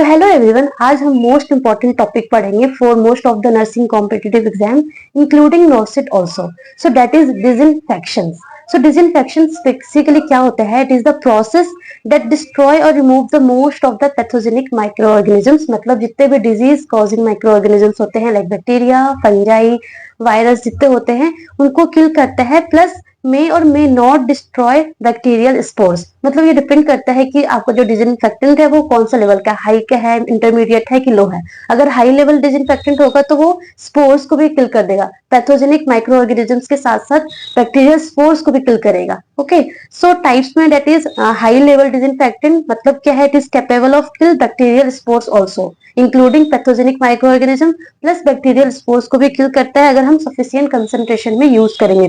Hello everyone, आज हम most important topic पढ़ेंगे for most of the nursing competitive exam including NORCET also. So that is disinfection. So disinfection basically क्या होता है? It is the process that destroy और remove the most of the pathogenic micro organisms. मतलब जितने भी disease causing micro organisms होते हैं like bacteria, fungi, virus जितने होते हैं उनको किल करता है। प्लस मे और may not destroy bacterial spores. मतलब ये डिपेंड करता है कि आपका जो डिसइंफेक्टेंट है वो कौन सा लेवल का, हाई का है, इंटरमीडिएट है कि लो है। अगर हाई लेवल डिसइंफेक्टेंट होगा तो वो स्पोर्स को भी किल कर देगा, पैथोजेनिक माइक्रो ऑर्गेनिजम्स के साथ साथ बैक्टीरियल स्पोर्स को भी किल करेगा। ओके, सो टाइप्स में that is high level disinfectant मतलब क्या है? It is capable of kill bacterial spores also including pathogenic micro organism, plus bacterial spores को भी किल करता है अगर हम सफिशिएंट कंसंट्रेशन में यूज करेंगे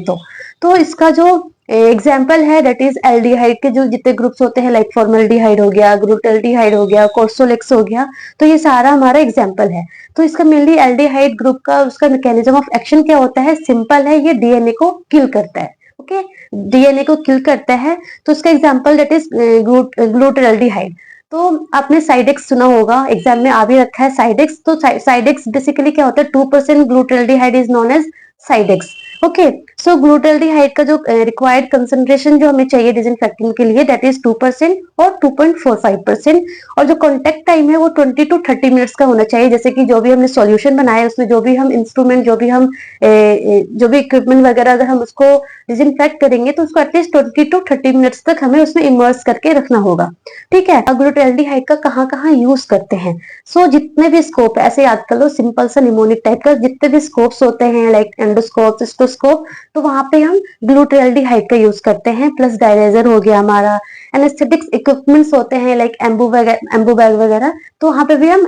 तो इसका जो एग्जाम्पल है दैट इज एल्डिहाइड के जो जितने ग्रुप्स होते हैं लाइक फॉर्मल्डिहाइड हो गया, ग्लूटाल्डिहाइड हो गया, कोर्सोलेक्स हो गया, तो ये सारा हमारा एग्जाम्पल है। तो इसका मेनली एल्डिहाइड ग्रुप का उसका मैकेनिज्म ऑफ एक्शन क्या होता है? सिंपल है, ये डीएनए को किल करता है। ओके, डीएनए को किल करता है। तो उसका एग्जाम्पल दैट इज ग्लूटाल्डिहाइड। तो आपने साइडेक्स सुना होगा, एग्जाम में आ भी रखा है साइडेक्स। तो साइडेक्स बेसिकली क्या होता है? 2% glutaraldehyde is known as Cidex. Okay, so glutaraldehyde का जो रिक्वायर्ड कंसंट्रेशन जो हमें चाहिए डिसइंफेक्टेंट के लिए दैट इज 2% और 2.45%। और जो कॉन्टेक्ट टाइम है वो 20 to 30 मिनट्स का होना चाहिए। जैसे कि जो भी हमने सॉल्यूशन बनाया उसमें जो भी हम इंस्ट्रूमेंट, जो भी इक्विपमेंट वगैरह अगर हम उसको डिसइंफेक्ट करेंगे तो उसको एटलीस्ट 20 to 30 मिनट्स तक हमें उसमें इमर्स करके रखना होगा। ठीक है, ग्लूटाल्डिहाइड का कहाँ कहाँ यूज करते हैं? सो जितने भी स्कोप है, ऐसे याद कर लो, सिंपल सा निमोनिक टाइप का जितने भी स्कोप्स होते हैं लाइक एंडोस्कोप, सिस्टोस्कोप, तो वहां पे हम ग्लूटाल्डिहाइड का यूज करते हैं। प्लस डायलेजर हो गया हमारा, एनेस्थेटिक्स इक्विपमेंट्स होते हैं लाइक एम्बू बैग वगैरह, तो वहां पे भी हम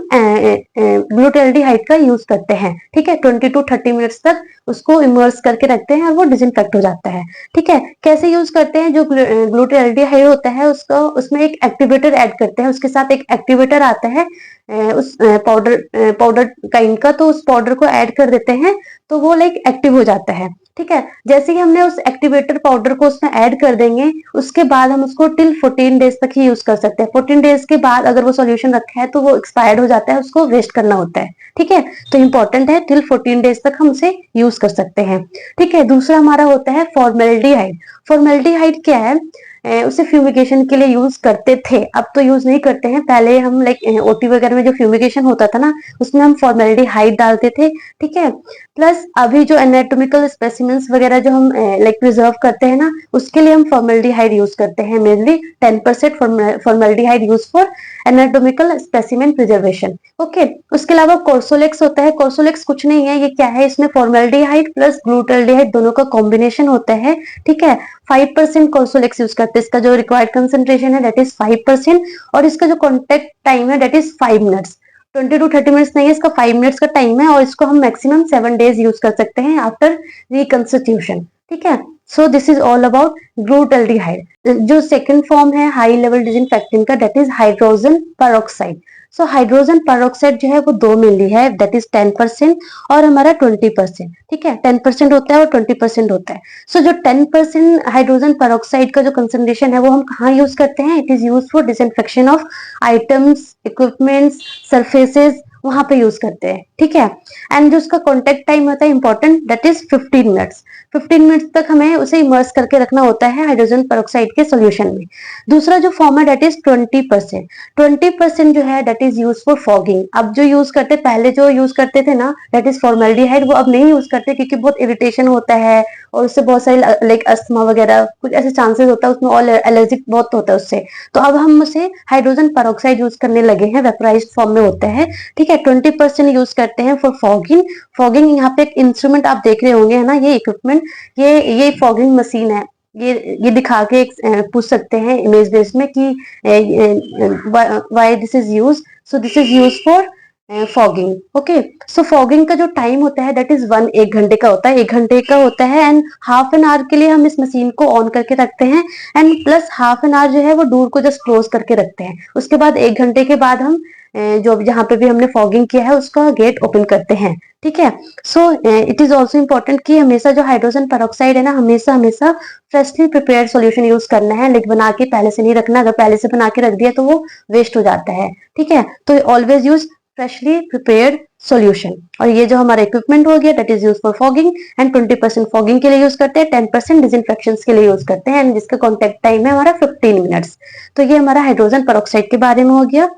ग्लूटाल्डिहाइड का यूज करते हैं। ठीक है, 20 to 30 मिनट्स तक उसको इमर्स करके रखते हैं और वो डिसइंफेक्ट हो जाता है। ठीक है, कैसे यूज करते हैं? जो ग्लूटाल्डिहाइड होता है उसको उसमें एक एक्टिवेटर ऐड करते हैं, उसके साथ एक एक्टिवेटर आता है उस पाउडर काइंड का, तो उस पाउडर को ऐड कर देते हैं तो वो लाइक एक्टिव हो जाता है। ठीक है, जैसे ही हमने उस एक्टिवेटर पाउडर को उसमें ऐड कर देंगे उसके बाद हम उसको टिल 14 डेज तक ही यूज कर सकते हैं। 14 डेज के बाद अगर वो सॉल्यूशन रखा है तो वो एक्सपायर्ड हो जाता है, उसको वेस्ट करना होता है। ठीक है, तो इंपॉर्टेंट है टिल 14 डेज तक हम उसे यूज कर सकते हैं। ठीक है, दूसरा हमारा होता है फॉर्मेल्डिहाइड। फॉर्मेल्डिहाइड क्या है? उसे फ्यूमिगेशन के लिए यूज करते थे, अब तो यूज नहीं करते हैं। पहले हम लाइक ओटी वगैरह में जो फ्यूमिगेशन होता था ना उसमें हम फॉर्मेल्डिहाइड डालते थे। ठीक है, प्लस अभी जो एनाटॉमिकल स्पेसिमेंस वगैरह जो हम लाइक प्रिजर्व करते हैं ना उसके लिए हम फॉर्मेल्डिहाइड यूज करते हैं। Mainly 10% formaldehyde use for anatomical specimen preservation. Okay, उसके अलावा कोर्सोलेक्स होता है। कोर्सोलेक्स कुछ नहीं है, ये क्या है? इसमें फॉर्मेल्डिहाइड प्लस ग्लूटाल्डिहाइड दोनों का कॉम्बिनेशन होता है। ठीक है, 5% कोर्सोलेक्स यूज करते हैं। इसका जो रिक्वायर्ड कंसंट्रेशन है दैट इज 5% और इसका जो कॉन्टेक्ट टाइम है that is 5 minutes. 20 to 30 minutes नहीं है, इसका 5 मिनट्स का टाइम है और इसको हम मैक्सिमम 7 डेज यूज कर सकते हैं आफ्टर रिकंस्टिट्यूशन। ठीक है, so this is all about ग्लूटाल्डिहाइड। जो सेकंड फॉर्म है हाई लेवल डिसइंफेक्टेंट का that is hydrogen peroxide. So hydrogen peroxide जो है वो दो मिली है दैट इज 10% और हमारा 20%। ठीक है, 10% होता है और 20% होता है। सो जो 10% हाइड्रोजन पेरोक्साइड का जो कंसंट्रेशन है वो हम कहाँ यूज करते हैं? It is use for disinfection of items, equipments, surfaces, वहां पे यूज करते हैं। ठीक है, एंड जो उसका कॉन्टेक्ट टाइम होता है important that is 15 minutes. 15 minutes तक हमें उसे इमर्स करके रखना होता है हाइड्रोजन पेरोक्साइड के सॉल्यूशन में। दूसरा जो फॉर्म है दैट इज 20%। 20% जो है that is use for fogging. अब जो यूज करते पहले जो यूज करते थे ना दैट इज फॉर्मेल्डिहाइड, वो अब नहीं यूज करते क्योंकि बहुत इरिटेशन होता है और उससे बहुत सारी लाइक अस्थमा वगैरह कुछ ऐसे चांसेस होता है उसमें, और एलर्जिक बहुत होता है उससे। तो अब हम उसे हाइड्रोजन पेरोक्साइड यूज करने लगे हैं, वेपराइज्ड फॉर्म में होता है। ठीक है, 20% यूज करते हैं फॉर फॉगिंग। फॉगिंग यहाँ पे एक इंस्ट्रूमेंट आप देख रहे होंगे है ना, ये इक्विपमेंट, ये फॉगिंग मशीन है। ये दिखा के पूछ सकते हैं इमेज बेस्ड में कि why this is use. So this is use for fogging. Okay, so fogging का जो टाइम होता है दैट इज 1 घंटे का होता है, 1 घंटे का होता है। एंड हाफ एन आवर के लिए हम इस मशीन को ऑन करके रखते हैं, and plus half an hour जो है वो डोर को जस्ट क्लोज करके रखते हैं। उसके बाद 1 घंटे के बाद हम जो जहां पे भी हमने फॉगिंग किया है उसका गेट ओपन करते हैं। ठीक है, so it is also important कि हमेशा जो हाइड्रोजन पेरोक्साइड है ना, हमेशा हमेशा फ्रेशली प्रिपेयर्ड सॉल्यूशन यूज करना है, लाइक बना के पहले से नहीं रखना। अगर पहले से बना के रख दिया तो वो वेस्ट हो जाता है। ठीक है, तो always use freshly prepared solution. और ये जो हमारा इक्विपमेंट हो गया that is use for fogging, and 20% fogging के लिए यूज करते हैं, 10% डिसइंफेक्शन के लिए यूज करते हैं, एंड जिसका कॉन्टेक्ट टाइम है हमारा 15 मिनट्स। तो ये हमारा हाइड्रोजन पेरोक्साइड के बारे में हो गया।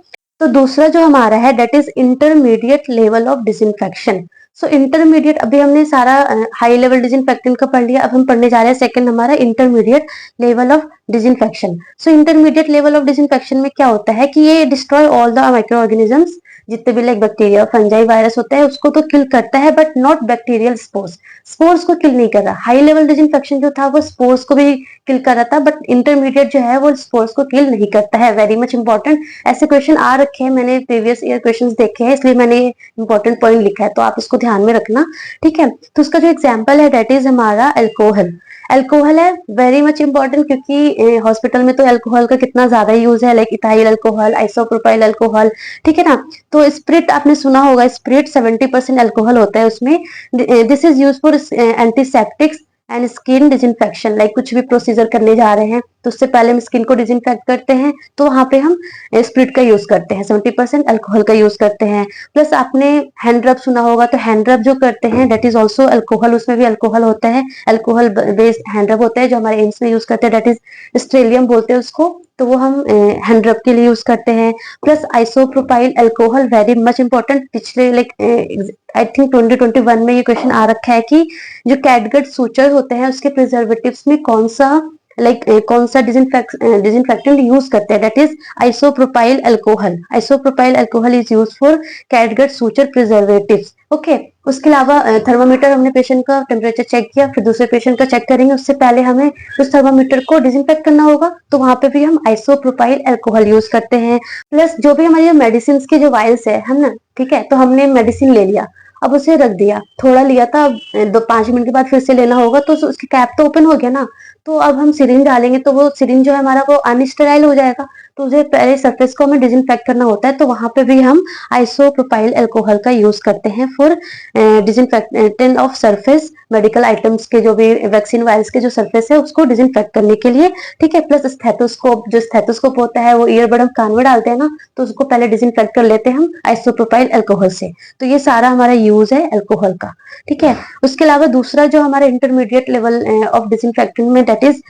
तो दूसरा जो हमारा है that is intermediate level of disinfection. So intermediate, अभी हमने सारा हाई लेवल डिसइंफेक्टेंट का पढ़ लिया, अब हम पढ़ने जा रहे हैं सेकंड हमारा intermediate level of disinfection. So intermediate level of disinfection में क्या होता है कि ये destroy all the micro organisms, जितने भी लाइक बैक्टीरिया, फंजाई, वायरस होता है उसको तो किल करता है, but not bacterial spores. Spores को किल नहीं कर रहा। हाई लेवल डिसइंफेक्शन जो था वो स्पोर्स को भी किल कर रहा था, बट इंटरमीडिएट जो है वो स्पोर्स को किल नहीं करता है। वेरी मच इंपॉर्टेंट, ऐसे क्वेश्चन आ रखे हैं, मैंने प्रीवियस ईयर क्वेश्चंस देखे हैं इसलिए मैंने इंपॉर्टेंट पॉइंट लिखा है, तो आप इसको ध्यान में रखना। ठीक है, तो उसका जो एग्जाम्पल है दैट इज हमारा अल्कोहल। अल्कोहल है वेरी मच इंपॉर्टेंट, क्योंकि हॉस्पिटल में तो अल्कोहल का कितना ज्यादा यूज है, like ethyl alcohol, isopropyl alcohol. ठीक है ना, तो स्प्रिट आपने सुना होगा, स्प्रिट 70% अल्कोहल होता है उसमें। This is use for antiseptics and skin disinfection. Like कुछ भी प्रोसीजर करने जा रहे हैं तो उससे पहले हम स्किन को डिसइंफेक्ट करते हैं, तो वहां पे हम स्प्रिट का यूज करते हैं, 70% अल्कोहल का यूज करते हैं। प्लस आपने हैंड रब सुना होगा, तो हैंड रब जो करते हैं दैट इज ऑल्सो अल्कोहल, उसमें भी अल्कोहल होता है। अल्कोहल बेस्ड हैंड रब होता है जो हमारे एम्स में यूज करते हैं, दैट इज स्ट्रेलियम बोलते हैं उसको, तो वो हम हैंड रब के लिए यूज करते हैं। Plus isopropyl alcohol very much important, पिछले लाइक आई थिंक 2021 में ये क्वेश्चन आ रखा है कि जो कैटगट सूचर होते हैं उसके प्रिजर्वेटिव्स में कौन सा कौन सा डिसइंफेक्टेंट यूज करते हैं, that is isopropyl alcohol. Isopropyl alcohol is use for catgut suture preservatives. Okay, उसके अलावा थर्मामीटर, हमने पेशेंट का टेम्परेचर चेक किया, फिर दूसरे पेशेंट का चेक करेंगे, उससे पहले हमें उस थर्मामीटर को डिसइंफेक्ट करना होगा, तो वहां पे भी हम आइसोप्रोपाइल अल्कोहल यूज करते हैं। प्लस जो भी हमारी मेडिसिन के जो वायल्स है हम ना, ठीक है, तो हमने मेडिसिन ले लिया, अब उसे रख दिया, थोड़ा लिया था, अब 5 मिनट के बाद फिर से लेना होगा, तो उसकी कैप तो ओपन हो गया ना, तो अब हम सिरिंज डालेंगे तो वो सिरिंज जो है हमारा वो अनस्टेराइल हो जाएगा, तो उसे पहले सरफेस को हमें डिसइंफेक्ट करना होता है, तो वहां पे भी हम आइसोप्रोपाइल अल्कोहल का यूज करते हैं for disinfectant of surface, medical items के जो भी वैक्सीन वायरस के जो सरफेस है उसको डिसइंफेक्ट करने के लिए। ठीक है, प्लस स्टेथोस्कोप, जो स्टेथोस्कोप होता है वो ईयरबड हम कान में डालते हैं ना, तो उसको पहले डिसइंफेक्ट कर लेते हैं हम आइसोप्रोपाइल अल्कोहल से। तो ये सारा हमारा यूज है अल्कोहल का। ठीक है, उसके अलावा दूसरा जो हमारा इंटरमीडिएट लेवल ऑफ डिसइंफेक्टेंट में दैट इज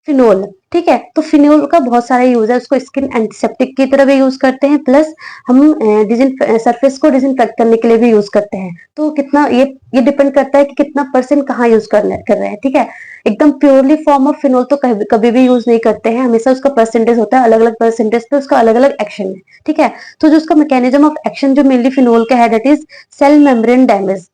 फिनोल। ठीक है, तो फिनोल का बहुत सारा यूज है, उसको स्किन एंटीसेप्टिक की तरह भी यूज करते हैं, प्लस हम सरफेस को डिसइंफेक्ट करने के लिए भी यूज करते हैं। तो कितना ये डिपेंड करता है कि कितना परसेंट कहाँ यूज कर रहे हैं। ठीक है, एकदम प्योरली फॉर्म ऑफ फिनोल तो कभी भी यूज नहीं करते हैं, हमेशा उसका परसेंटेज होता है, अलग अलग परसेंटेज पे उसका अलग अलग एक्शन है। ठीक है, तो जो उसका मैकेनिज्म ऑफ एक्शन जो मेनली फिनोल का है that is cell membrane damage,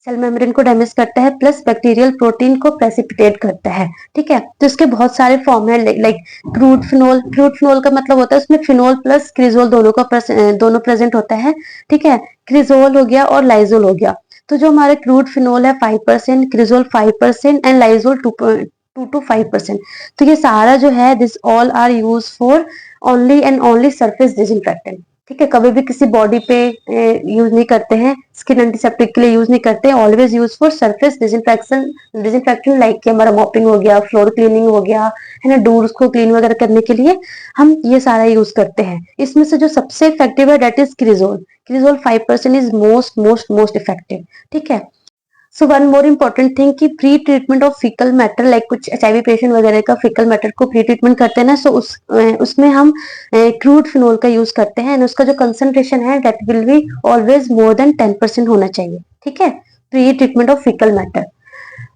cell membrane को डैमेज करता है, प्लस बैक्टीरियल प्रोटीन को प्रेसिपिटेट करता है। ठीक है, तो इसके बहुत सारे फॉर्म है, like crude phenol. Crude phenol का मतलब होता है उसमें फिनोल प्लस क्रिजोल दोनों प्रेजेंट होता है। ठीक है, क्रिजोल हो गया और लाइजोल हो गया। तो जो हमारा क्रूड फिनोल है 5%, क्रिजोल 5% एंड लाइजोल 2 to 5%। तो ये सारा जो है this all are use for only and only surface disinfectant. ठीक है, कभी भी किसी बॉडी पे यूज नहीं करते हैं, स्किन एंटीसेप्टिक के लिए यूज नहीं करते हैं, always use for surface disinfection like कि हमारा मॉपिंग हो गया, फ्लोर क्लीनिंग हो गया, है ना, डोर्स को क्लीन वगैरह करने के लिए हम ये सारा यूज करते हैं। इसमें से जो सबसे इफेक्टिव है that is cresol. Cresol 5% is most most most effective. ठीक है, so one more important thing कि pre treatment of faecal matter, like कुछ एचआईवी पेशेंट वगैरह का फीकल मैटर को प्री ट्रीटमेंट करते हैं ना, सो उसमें हम क्रूड फिनोल का यूज करते हैं, उसका जो कंसंट्रेशन है that will be always more than 10% होना चाहिए। ठीक है, pre treatment of faecal matter.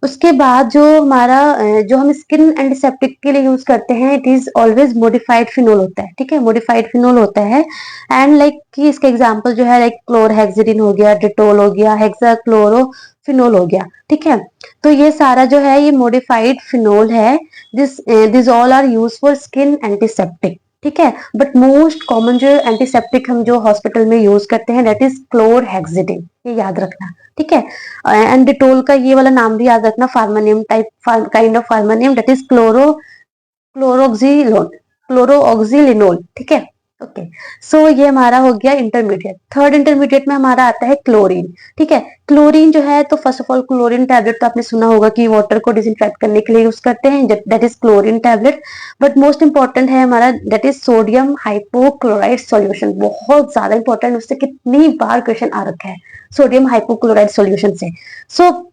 उसके बाद जो हमारा जो हम स्किन एंटीसेप्टिक के लिए यूज करते हैं it is always modified phenol होता है। ठीक है, मॉडिफाइड फिनोल होता है, एंड लाइक कि इसके एग्जांपल जो है लाइक क्लोरहेक्सिडिन हो गया, डिटोल हो गया, हेक्साक्लोरोफिनोल हो गया। ठीक है, तो ये सारा जो है ये मॉडिफाइड फिनोल है। This all are use for skin antiseptic. ठीक है। बट मोस्ट कॉमन जो एंटीसेप्टिक हम जो हॉस्पिटल में यूज करते हैं दैट इज क्लोरहेक्सिडिन, ये याद रखना, ठीक है। एंड डिटोल का ये वाला नाम भी याद रखना, फार्मानियम टाइप काइंड ऑफ फार्मानियम दैट इज क्लोरोक्सिलोन, क्लोरोऑक्सिलिनोल, ठीक है। ओके, सो ये हमारा हो गया इंटरमीडिएट। थर्ड इंटरमीडिएट में हमारा आता है क्लोरीन, ठीक है। क्लोरीन जो है, तो first of all chlorine tablet तो आपने सुना होगा कि वाटर को डिसइंफेक्ट करने के लिए यूज करते हैं, that is chlorine tablet. But most important है हमारा that is sodium hypochloride solution, बहुत ज्यादा इंपॉर्टेंट, उससे कितनी बार क्वेश्चन आ रखा है सोडियम हाइपोक्लोराइड सॉल्यूशन से। सो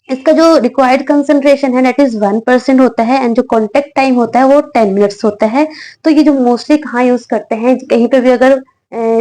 इसका जो रिक्वायर्ड कंसंट्रेशन है दैट इज 1% होता है, एंड जो कॉन्टेक्ट टाइम होता है वो 10 मिनट्स होता है। तो ये जो मोस्टली कहाँ यूज करते हैं, कहीं पे भी अगर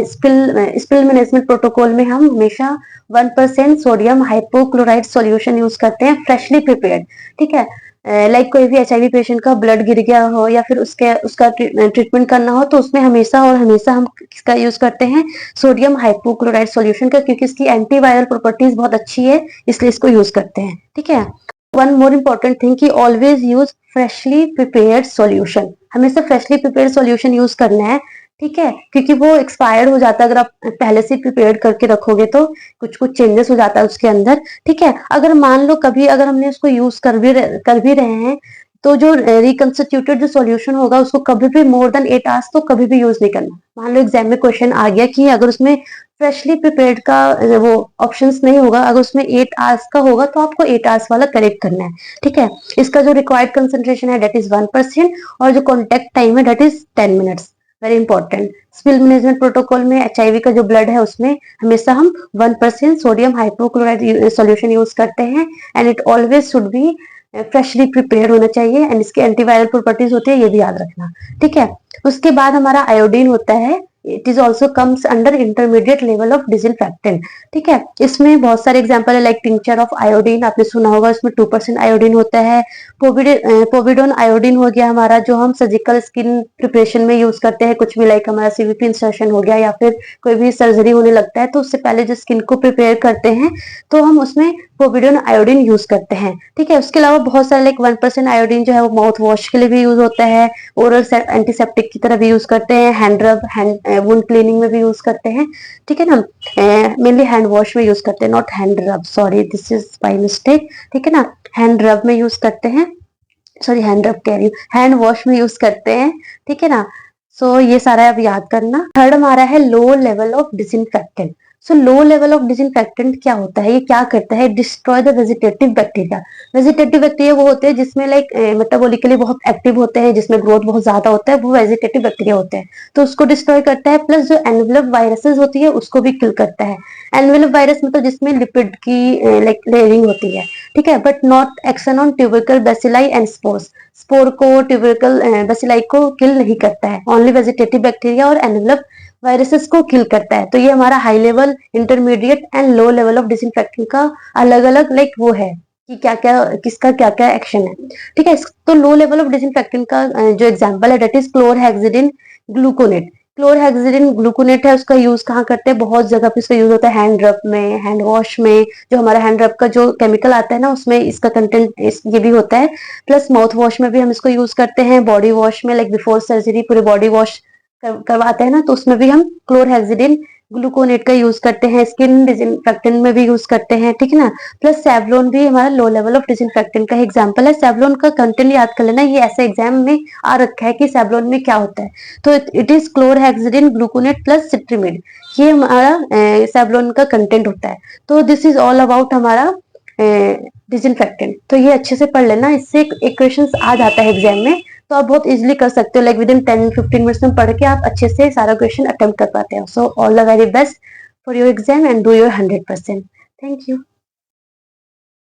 स्पिल मैनेजमेंट प्रोटोकॉल में हम हमेशा 1% सोडियम हाइपोक्लोराइड सॉल्यूशन यूज करते हैं, फ्रेशली प्रिपेयर्ड, ठीक है। लाइक कोई भी एचआईवी पेशेंट का ब्लड गिर गया हो या फिर उसका ट्रीटमेंट करना हो, तो उसमें हमेशा और हमेशा हम किसका यूज करते हैं, सोडियम हाइपोक्लोराइड सॉल्यूशन का, क्योंकि इसकी एंटीवायरल प्रॉपर्टीज बहुत अच्छी है, इसलिए इसको यूज करते हैं, ठीक है। वन मोर इम्पोर्टेंट थिंग कि always use freshly prepared solution, हमेशा फ्रेशली प्रिपेयर्ड सॉल्यूशन यूज करना है, ठीक है, क्योंकि वो एक्सपायर्ड हो जाता है अगर आप पहले से प्रिपेयर करके रखोगे तो कुछ कुछ चेंजेस हो जाता है उसके अंदर, ठीक है। अगर मान लो कभी अगर हमने उसको यूज कर भी रहे हैं, तो जो रिकंस्टिट्यूटेड जो सॉल्यूशन होगा उसको कभी भी मोर देन 8 आवर्स तो कभी भी यूज नहीं करना। मान लो एग्जाम में क्वेश्चन आ गया कि अगर उसमें फ्रेशली प्रिपेयर्ड का वो ऑप्शंस नहीं होगा, अगर उसमें 8 आवर्स का होगा तो आपको 8 आवर्स वाला करेक्ट करना है, ठीक है। इसका जो रिक्वायर्ड कंसंट्रेशन है दैट इज 1%, और जो कॉन्टेक्ट टाइम है that is 10 minutes, very important. Spill management protocol में एचआईवी का जो ब्लड है उसमें हमेशा हम 1% सोडियम हाइपोक्लोराइड सॉल्यूशन यूज करते हैं, and it always should be freshly prepare होना चाहिए, एंड इसके एंटीवायरल प्रॉपर्टीज होती है, ये भी याद रखना, ठीक है। उसके बाद हमारा आयोडीन होता है, it is also comes under intermediate level of disinfectant, ठीक है। इसमें बहुत सारे एग्जाम्पल है, लाइक टिंचर ऑफ आयोडीन आपने सुना होगा, इसमें 2% आयोडीन होता है। पोविडोन आयोडीन हो गया हमारा, जो हम सर्जिकल स्किन प्रिपरेशन में यूज करते हैं, कुछ भी लाइक हमारा सीवीपी इंसर्शन हो गया या फिर कोई भी सर्जरी होने लगता है, तो उससे पहले जो स्किन को प्रिपेयर करते हैं तो हम उसमें पोविडोन आयोडीन यूज करते हैं, ठीक है। उसके अलावा बहुत सारे लाइक 1% आयोडीन जो है वो माउथ वॉश के लिए भी यूज होता है, ओरल एंटीसेप्टिक की तरह भी यूज करते हैं, हैंड रब, हैंड वुंड क्लीनिंग में भी यूज करते हैं, ठीक है ना। मेनली हैंड वॉश में यूज करते हैं, नॉट हैंड रब, sorry this is by mistake, ठीक है ना। हैंड रब में यूज करते हैं, सॉरी हैंड रब कह रही हूँ, हैंड वॉश में यूज करते हैं, ठीक है ना। सो ये सारा अब याद करना। थर्ड हमारा है low level of disinfectant. So low level of disinfectant क्या होता है, ये क्या करता है, destroy the vegetative bacteria. Vegetative bacteria वो होते हैं जिसमें लाइक मेटाबॉलिकली बहुत एक्टिव होते हैं, जिसमें ग्रोथ बहुत ज्यादा होता है, वो वेजिटेटिव बैक्टीरिया होते हैं, तो उसको डिस्ट्रॉय करता है। प्लस जो एनवेलप वायरसेस होती है उसको भी किल करता है। एनवेलप वायरस मतलब जिसमें लिपिड की लाइक लेयरिंग होती है, ठीक है, but not action on tubercle bacilli and spores. Spore को ट्यूबरकल बेसिलाई को किल नहीं करता है, ओनली वेजिटेटिव बैक्टीरिया और एनवेलप वायरसेस को किल करता है। तो ये हमारा high level, intermediate and low level of disinfectant का अलग अलग लाइक वो है कि क्या क्या किसका क्या क्या एक्शन है, ठीक है। तो लो लेवल ऑफ डिसइंफेक्टेंट का जो एग्जांपल है that is chlorhexidine gluconate. Chlorhexidine gluconate है, उसका यूज कहाँ करते हैं, बहुत जगह पे इसका यूज होता है, हैंड रब में, हैंड वॉश में, जो हमारा हैंड रब का जो केमिकल आता है ना उसमें इसका कंटेंट ये भी होता है। प्लस माउथ वॉश में भी हम इसको यूज करते हैं, बॉडी वॉश में लाइक बिफोर सर्जरी पूरे बॉडी वॉश करवाते हैं ना, तो उसमें भी हम क्लोरहेक्सिडिन ग्लूकोनेट का यूज करते हैं, स्किन डिसइंफेक्टेंट में भी यूज करते हैं, ठीक है ना। प्लस सेवलोन भी हमारा लो लेवल ऑफ डिसइंफेक्टेंट का एग्जांपल है। सेवलोन का कंटेंट याद कर लेना, ये ऐसे एग्जाम में आ रखा है कि सेवलोन में क्या होता है, तो it is chlorhexidine gluconate plus cetrimide, ये हमारा सेवलोन का कंटेंट होता है। तो दिस इज ऑल अबाउट हमारा डिसइंफेक्टेंट। तो ये अच्छे से पढ़ लेना, इससे एक क्वेश्चन आ जाता है एग्जाम में, तो आप बहुत इजीली कर सकते हो, लाइक विद इन 10-15 मिनट्स में पढ़ के आप अच्छे से सारा क्वेश्चन अटेम्प्ट कर पाते हो। So all the very best for your exam and do your 100%। Thank you.